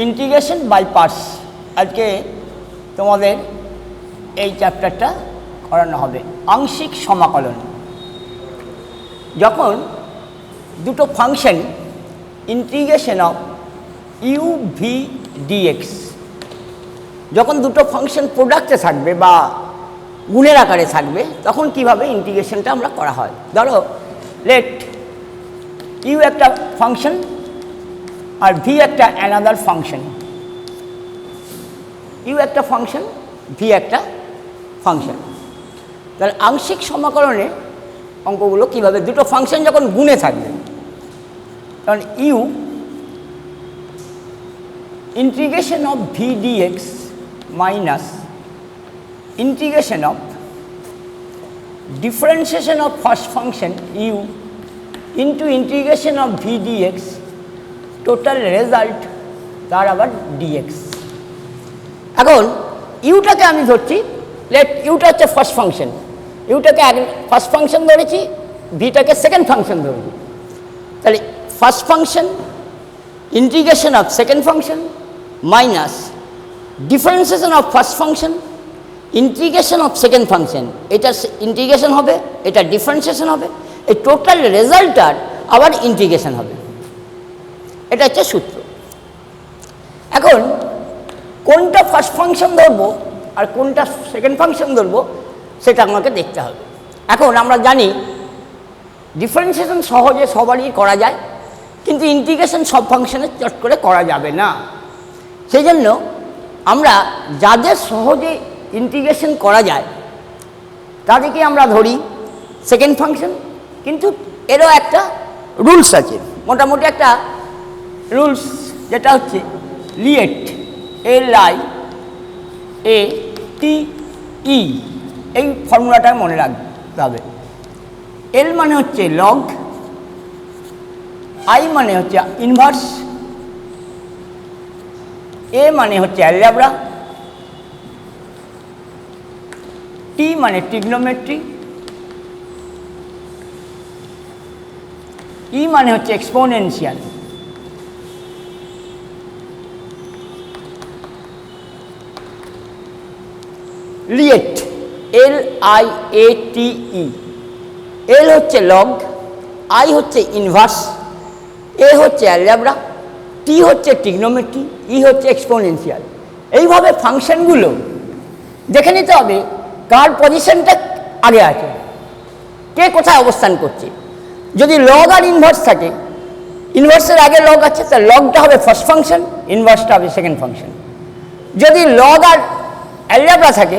Integration by parts আজকে তোমাদের এই চ্যাপ্টারটা করানো হবে। আংশিক সমাকলন, যখন দুটো function integration of u v dx, যখন দুটো ফাংশন প্রোডাক্টে থাকবে বা গুণের আকারে থাকবে তখন কিভাবে ইন্টিগ্রেশনটা আমরা করা হয়। ধরো লেট ইউ একটা ফাংশন আর ভি একটা অ্যানাদার ফাংশন, ইউ একটা ফাংশন ভি একটা ফাংশন। তাহলে আংশিক সমাকলনে অঙ্কগুলো কীভাবে, দুটো ফাংশন যখন গুণে থাকবে কারণ u integration of v dx minus integration of differentiation of first function u into integration of v dx total result তার আবার dx। এখন ইউটাকে আমি ধরছি, লেট ইউটা হচ্ছে ফার্স্ট ফাংশন, ইউটাকে ফার্স্ট ফাংশন ধরেছি, ভিটাকে সেকেন্ড ফাংশন ধরেছি। তাহলে first function integration of second function minus differentiation of first function integration of second function, এটা ইন্টিগ্রেশন হবে, এটা ডিফারেন্সিয়েশন হবে, এই টোটাল রেজাল্টটার আবার ইন্টিগ্রেশন হবে। এটা হচ্ছে সূত্র। এখন কোনটা ফার্স্ট ফাংশন ধরবো আর কোনটা সেকেন্ড ফাংশন ধরবো সেটা আমাকে দেখতে হবে। এখন আমরা জানি ডিফারেন্সিয়েশন সহজে সবারই করা যায়, কিন্তু ইন্টিগ্রেশন সব ফাংশনে চট করে করা যাবে না। সেই জন্য আমরা যাদের সহজে ইন্টিগ্রেশন করা যায় তাদেরকে আমরা ধরি সেকেন্ড ফাংশন, কিন্তু এরও একটা রুলস আছে, মোটামুটি একটা রুলস, যেটা হচ্ছে লিয়েট, LIATE, এই ফর্মুলাটা মনে রাখতে হবে। এল মানে হচ্ছে লগ, আই মানে হচ্ছে ইনভার্স, এ মানে হচ্ছে অ্যালজেব্রা, টি মানে ট্রিগনোমেট্রি, ই মানে হচ্ছে এক্সপোনেনশিয়াল, লিয়েট, LIATE, এল হচ্ছে লগ, আই হচ্ছে ইনভার্স, এ হচ্ছে অ্যালজেব্রা, টি হচ্ছে ট্রিগনোমেট্রি, ই হচ্ছে এক্সপোনেনশিয়াল। এইভাবে ফাংশনগুলো দেখে নিতে হবে কার পজিশনটা আগে আছে, কে কোথায় অবস্থান করছে। যদি লগ আর ইনভার্স থাকে, ইনভার্সের আগে লগ আছে, তাহলে লগটা হবে ফার্স্ট ফাংশন, ইনভার্সটা হবে সেকেন্ড ফাংশন। যদি লগ আর অ্যালজেব্রা থাকে,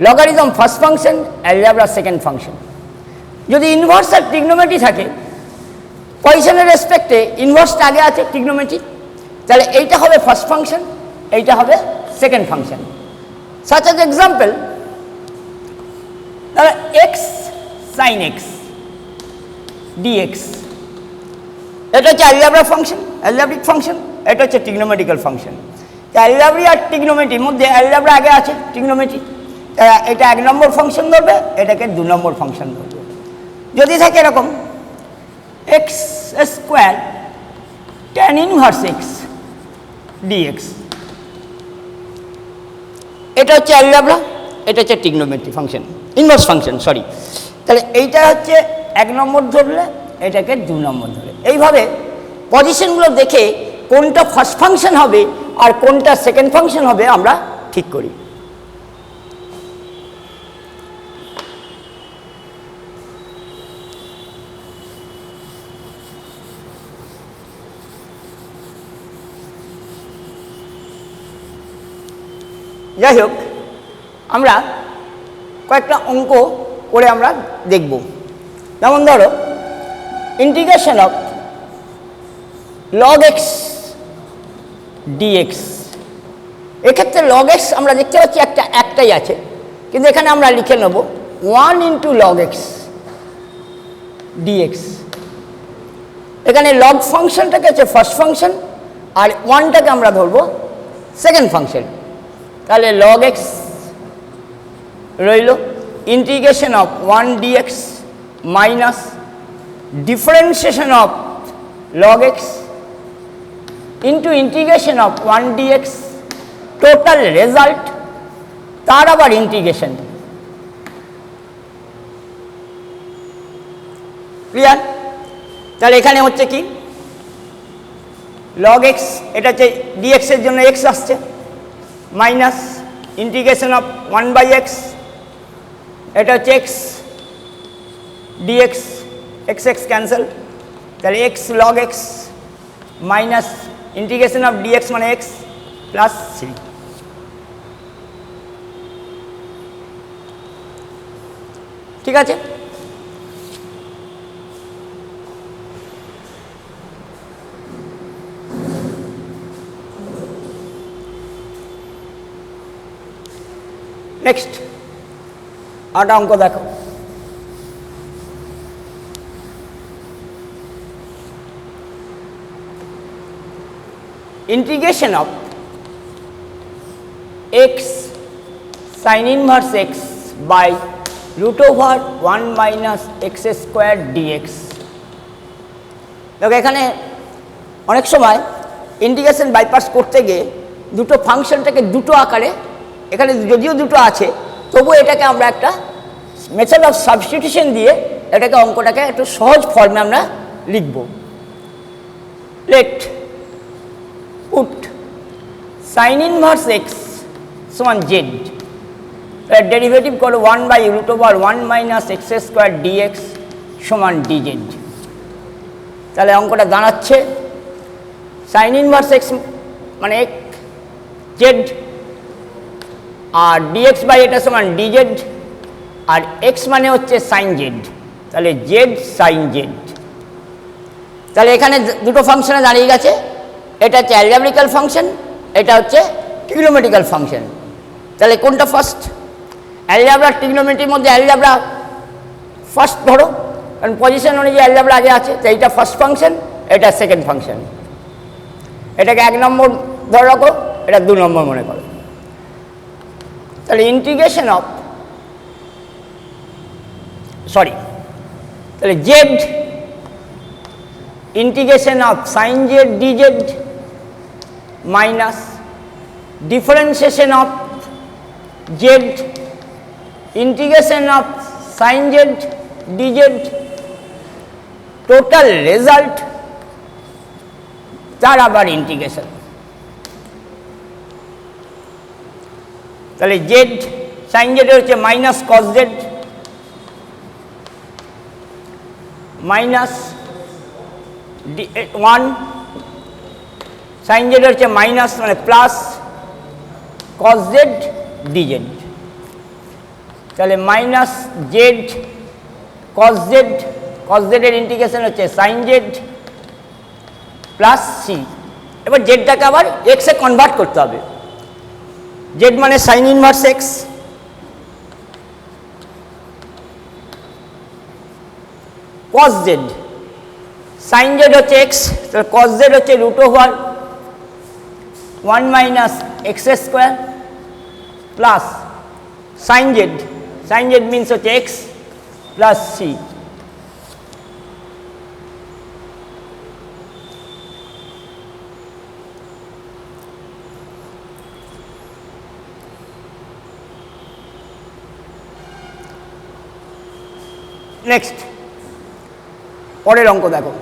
logarithm first function, algebra second function. যদি ইনভার্স আর ট্রিগনোমেট্রি থাকে, পজিশনের রেসপেক্টে ইনভার্সটা আগে আছে ট্রিগনোমেট্রি, তাহলে এইটা হবে ফার্স্ট ফাংশন, এইটা হবে second function. Such as example, তাহলে এক্স সাইন এক্স ডিএক্স, এটা হচ্ছে অ্যালজেব্রা ফাংশন, অ্যালজেব্রিক ফাংশন, এটা হচ্ছে ট্রিগনোমেট্রিক্যাল ফাংশন। অ্যালজেব্রি আর ট্রিগনোমেট্রির মধ্যে অ্যালজেব্রা আগে আছে ট্রিগনোমেট্রি, এটা 1 নম্বর ফাংশন ধরবে, এটাকে 2 নম্বর ফাংশন ধরবে। যদি থাকে এরকম x square tan inverse x dx, এটা হচ্ছে অ্যালজেব্রা, এটা হচ্ছে trigonometry function, inverse function, sorry. তাহলে এইটা হচ্ছে 1 নম্বর ধরলে, এটাকে 2 নম্বর ধরে। এইভাবে পজিশনগুলো দেখে কোনটা ফার্স্ট ফাংশন হবে আর কোনটা সেকেন্ড ফাংশন হবে আমরা ঠিক করি। যাই হোক, আমরা কয়েকটা অঙ্ক করে আমরা দেখব। যেমন ধরো integration of log x dx, এক্ষেত্রে লগ এক্স আমরা দেখতে পাচ্ছি একটাই আছে, কিন্তু এখানে আমরা লিখে নেব 1 ইন্টু লগ এক্স ডিএক্স। এখানে লগ ফাংশনটাকে হচ্ছে ফার্স্ট ফাংশন আর 1টাকে আমরা ধরবো সেকেন্ড ফাংশন। তাহলে লগ এক্স রইল, integration of 1 dx minus differentiation of log x into integration of 1 dx total result তার আবার ইন্টিগ্রেশন। ক্লিয়ার? তাহলে এখানে হচ্ছে কি লগ এক্স, এটা হচ্ছে ডিএক্স এর জন্য এক্স আসছে, মাইনাস ইন্টিগ্রেশন অফ 1/x, এটা হচ্ছে x dx, x x cancel, তাহলে x log x minus integration of dx মানে এক্স প্লাস সি। ঠিক আছে? নেক্সট আটা অঙ্ক দেখো। Integration of x sine inverse x by root over 1 minus x square dx. দেখো এখানে অনেক সময় ইন্টিগ্রেশন বাইপাস করতে গিয়ে দুটো ফাংশনটাকে দুটো আকারে, এখানে যদিও দুটো আছে তবু এটাকে আমরা একটা মেথড অফ সাবস্টিটিউশন দিয়ে এটাকে অঙ্কটাকে একটু সহজ ফর্মে আমরা লিখব। Let put sine inverse x সমান জেড, ডেরিভেটিভ করো 1/√1 মাইনাস এক্স স্কোয়ার ডিএক্স সমান ডিজেড। তাহলে অঙ্কটা দাঁড়াচ্ছে সাইন ইনভার্স এক্স মানে জেড আর ডিএক্স বাই এটা সমান ডিজেড, আর এক্স মানে হচ্ছে সাইন জেড, তাহলে জেড সাইন জেড। তাহলে এখানে দুটো ফাংশনে দাঁড়িয়ে গেছে, এটা হচ্ছে অ্যালজেব্রিক্যাল ফাংশন, এটা হচ্ছে ট্রিগনোমেট্রিক্যাল ফাংশন। তাহলে কোনটা ফার্স্ট? অ্যালজেব্রা ট্রিগনোমেট্রির মধ্যে অ্যালজেব্রা ফার্স্ট ধরো, কারণ পজিশন অনুযায়ী অ্যালজেব্রা আগে আছে, তো এইটা ফার্স্ট ফাংশন, এটা সেকেন্ড ফাংশন। এটাকে 1 নম্বর ধরে রাখো, এটা 2 নম্বর মনে করো। তাহলে ইন্টিগ্রেশন অফ তাহলে z integration of sine z dz minus differentiation of z integration of sine z dz total result তার আবার ইন্টিগ্রেশন। তাহলে জেড সাইন জেড হচ্ছে minus cos z minus 1, sine z হচ্ছে মাইনাস মানে প্লাস কস জেড ডিজেড। তাহলে minus z cos জেডের integration হচ্ছে sine z plus c. এবার জেডটাকে আবার এক্সে কনভার্ট করতে হবে, জেড মানে সাইন ইনভার্স এক্স কস জেড, সাইন জেড হচ্ছে এক্স, তাহলে কস জেড হচ্ছে root over 1 minus x square plus sine z means হচ্ছে এক্স প্লাস সি। নেক্সট পরের অঙ্ক দেখো।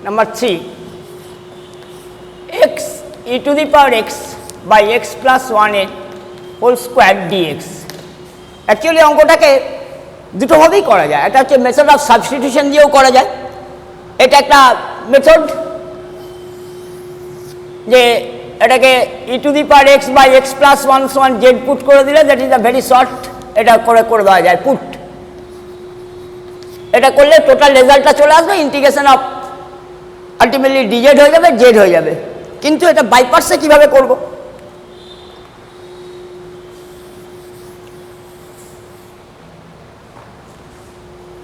Number 3, x e to the power x by x plus 1 whole square dx। Actually অঙ্কটাকে দুটোভাবেই করা যায়, এটা হচ্ছে মেথড অফ সাবস্টিটিউশন দিয়েও করা যায়। এটা একটা মেথড যে এটাকে e to the power x by x plus 1 সমান জেড পুট করে দিলে, that is a very short, এটা করে দেওয়া যায় পুট। এটা করলে টোটাল রেজাল্টটা চলে আসবে, ইন্টিগ্রেশন অফ আলটিমেটলি ডিজেড হয়ে যাবে, জেড হয়ে যাবে। কিন্তু এটা বাইপার্সে কিভাবে করব?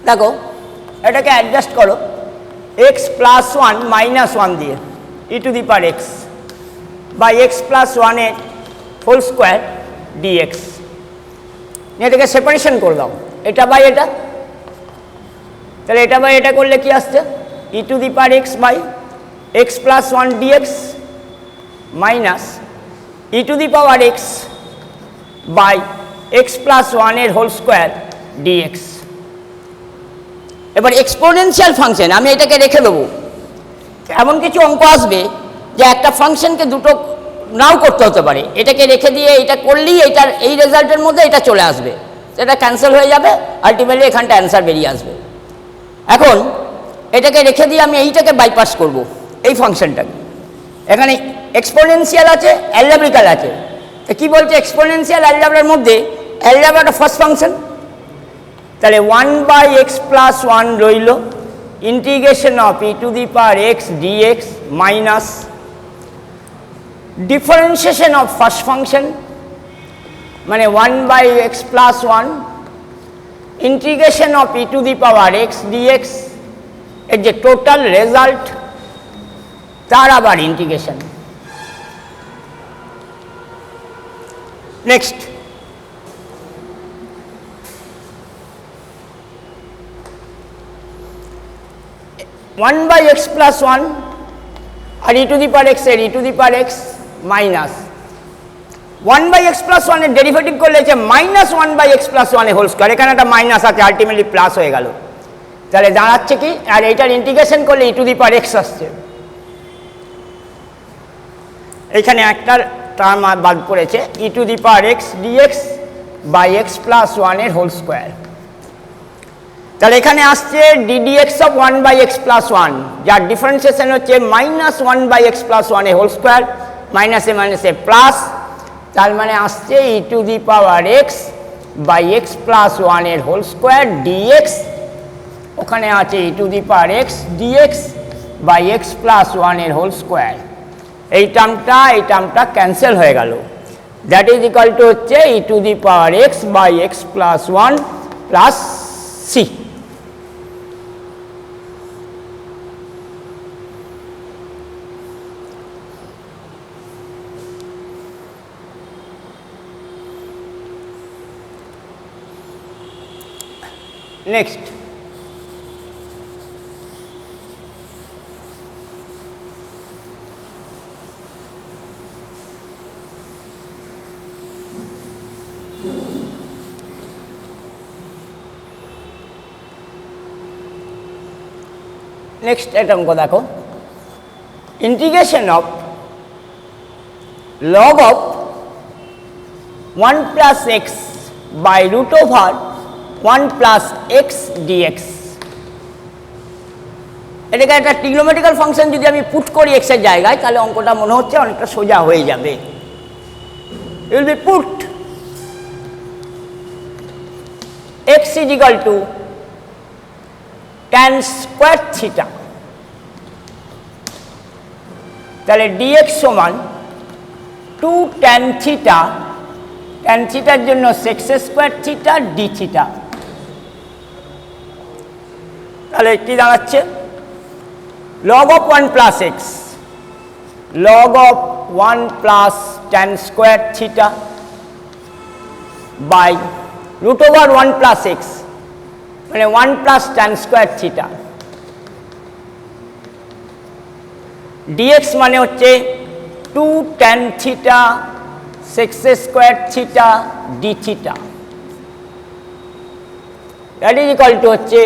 দেখো এটাকে অ্যাডজাস্ট করো এক্স প্লাস 1 মাইনাস 1 দিয়ে, e to the power x by x plus 1 এর হোল স্কোয়ার dx। এটাকে সেপারেশন করে দাও, এটা বাই এটা, তাহলে এটা বাই এটা করলে কি আসছে e to the power x by x plus 1 dx minus e to the power x by x plus 1 এর হোল স্কোয়ার dx। এবার এক্সপোনেনশিয়াল ফাংশন আমি এটাকে রেখে দেবো, এমন কিছু অঙ্ক আসবে যে একটা ফাংশনকে দুটো নাও করতে হতে পারে, এটাকে রেখে দিয়ে এটা করলেই এটার এই রেজাল্টের মধ্যে এটা চলে আসবে, এটা ক্যান্সেল হয়ে যাবে, আলটিমেটলি এখানটা অ্যান্সার বেরিয়ে আসবে। এখন এটাকে রেখে দিয়ে আমি এইটাকে বাইপাস করব, এই ফাংশনটাকে। এখানে এক্সপোনেনশিয়াল আছে, অ্যালজেব্রিক্যাল আছে, তো কী বলছে এক্সপোনেনশিয়াল অ্যালজেব্রার মধ্যে অ্যালজেব্রাটা ফার্স্ট ফাংশন, তাহলে 1 বাই এক্স প্লাস 1 রইল integration of e to the power x dx minus differentiation of first function মানে 1 by x plus 1 integration of e to the power x dx এর যে টোটাল রেজাল্ট তার আবার integration. Next 1 by x plus 1 আর e to the power x এর e to the power x minus 1 by x plus 1 এর derivative করলে হচ্ছে minus 1 by x plus 1 এর হোল স্কয়ার, এখানে একটা মাইনাস আছে আলটিমেটলি প্লাস হয়ে গেল, তাহলে দাঁড়াচ্ছে কি, আর এইটার ইন্টিগ্রেশন করলে e to the power x আসছে, এখানে একটা টার্ম বাদ পড়েছে e to the power x dx by x plus 1 এর হোল স্কয়ার, তাহলে এখানে আসছে ddx of 1 by x plus 1 যার ডিফারেন্সিয়েশন হচ্ছে মাইনাস 1 বাই এক্স প্লাস 1 এর হোল স্কোয়ার মাইনাসে মাইনাসে প্লাস, তার মানে আসছে e to the power x by x plus 1 এর হোল স্কোয়ার ডিএক্স, ওখানে আছে e to the power x dx by x plus 1 এর হোল স্কোয়ার, এই টার্মটা ক্যান্সেল হয়ে গেল, দ্যাট ইজ ইকুয়াল টু হচ্ছে e to the power x by x plus 1 plus c. Next, এটা অঙ্ক দেখো, integration of log of 1 plus x by root over 1 plus x dx, এটাকে একটা ট্রিগনোমেট্রিক্যাল ফাংশন যদি আমি পুট করি এক্স এর জায়গায় তাহলে অঙ্কটা মনে হচ্ছে অনেকটা সোজা হয়ে যাবে। Will be put x is equal to tan square theta, তাহলে ডিএক্স সমান 2 tan থিটা, tan থিটার জন্য sec square theta d theta, তাহলে কি দাঁড়াচ্ছে log of 1 plus x log of 1 plus tan square theta by root over 1 plus x মানে 1 plus tan square theta, dx মানে হচ্ছে 2 tan theta sec square theta d theta, that is equal to হচ্ছে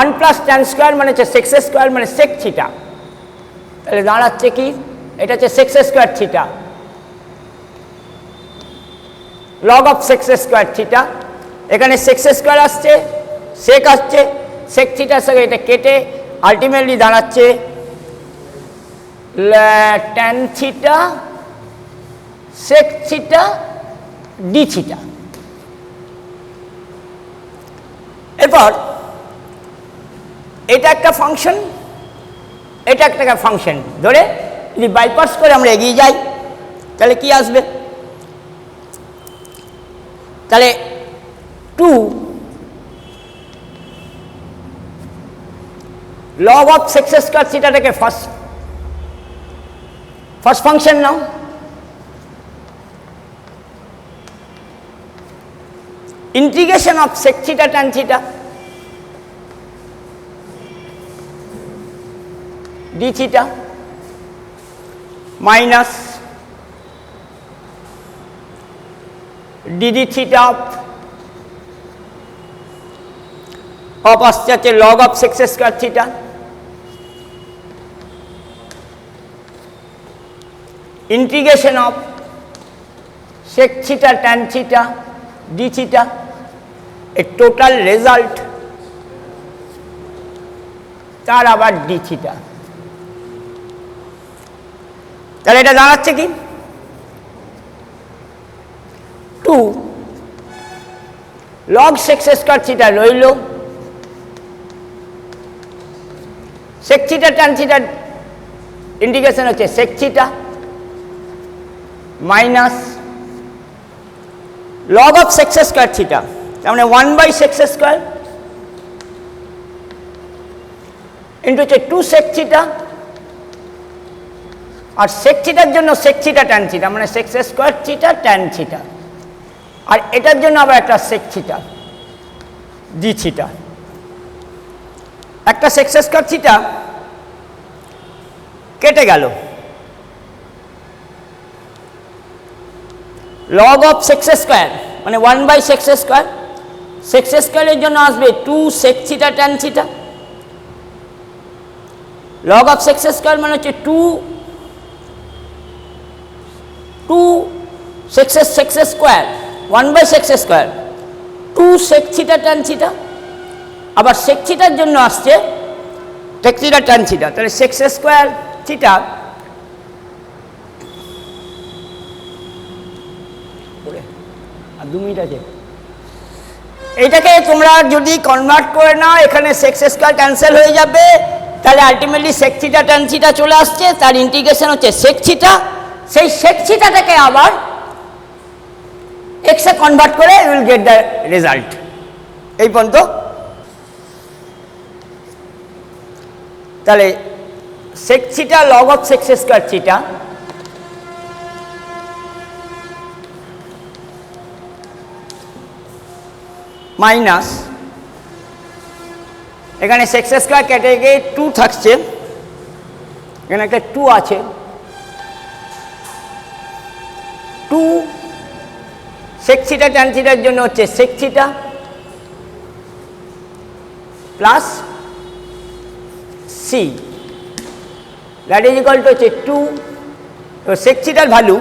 1 plus tan square মানে হচ্ছে sex square মানে sec theta, তাহলে দাঁড়াচ্ছে কি, এটা হচ্ছে sex square theta log of sec square theta, এখানে সেক্স স্কোয়ার আসছে সেক আসছে, সেক থিটার সঙ্গে এটা কেটে আলটিমেটলি দাঁড়াচ্ছে tan theta sec theta d theta. এরপর এটা একটা ফাংশন, এটা একটা ফাংশন ধরে যদি বাইপাস করে আমরা এগিয়ে যাই তাহলে কি আসবে, তাহলে 2 লগ অফ সেক্স স্কোয়ার থিটাটাকে first First function now. Integration of sec theta tan theta d theta minus dd theta of আসছে হচ্ছে log of sec square theta integration of sec theta tan theta d theta a total result তার আবার d theta তাহলে এটা দাঁড়াচ্ছে কি 2 log sec square theta রইল sec theta tan theta integration হচ্ছে sec theta minus log of sec square theta তার মানে 1/sec square ইন্টু হচ্ছে 2 sec theta আর sec theta এর জন্য sec theta tan theta মানে sec square theta tan theta আর এটার জন্য আবার একটা sec theta d theta একটা sec square theta কেটে গেল log of sec square মানে 1/sec square sec square এর জন্য আসবে 2 sec theta tan theta log of sec square মানে হচ্ছে 2 sec square 1/sec square 2 sec theta tan theta আবার sec theta এর জন্য আসছে sec theta tan theta তাহলে sec square theta আর 2 মিনিট আছে এইটাকে তোমরা যদি কনভার্ট করে নাও এখানে sec square ক্যান্সেল হয়ে যাবে তাহলে ultimately sec theta tan theta চলে আসছে তার ইন্টিগ্রেশন হচ্ছে sec theta সেই sec theta টাকে আবার x এ কনভার্ট করে you will get the result এই পর্যন্ত তাহলে sec theta log of sec square theta minus এখানে sec square কেটে গিয়ে 2 থাকছে এখানে একটা 2 আছে 2 sec theta tan theta এর জন্য হচ্ছে sec theta plus c that is equal to হচ্ছে 2 তো sec theta এর ভ্যালু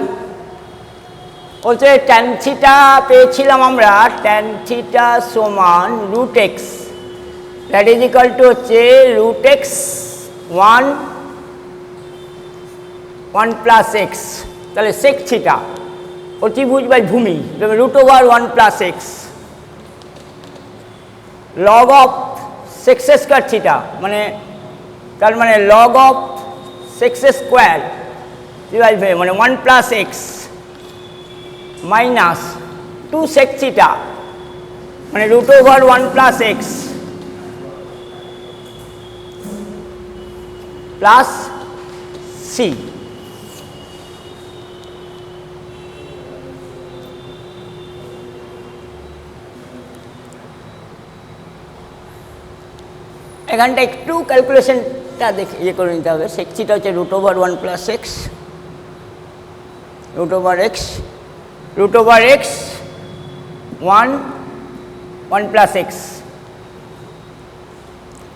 হচ্ছে tan theta পেয়েছিলাম আমরা tan theta সমান √x that is equal to হচ্ছে √x 1 plus x তাহলে sec theta অতিভুজ বাই ভূমি √1 plus x log of sec square theta মানে তার মানে log of sec square মানে 1 plus x minus 2 sec theta মানে √1 plus x plus c এখানটা একটু ক্যালকুলেশনটা দেখে ইয়ে করে নিতে হবে sec theta হচ্ছে √1 plus x √x 1 plus x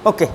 ওকে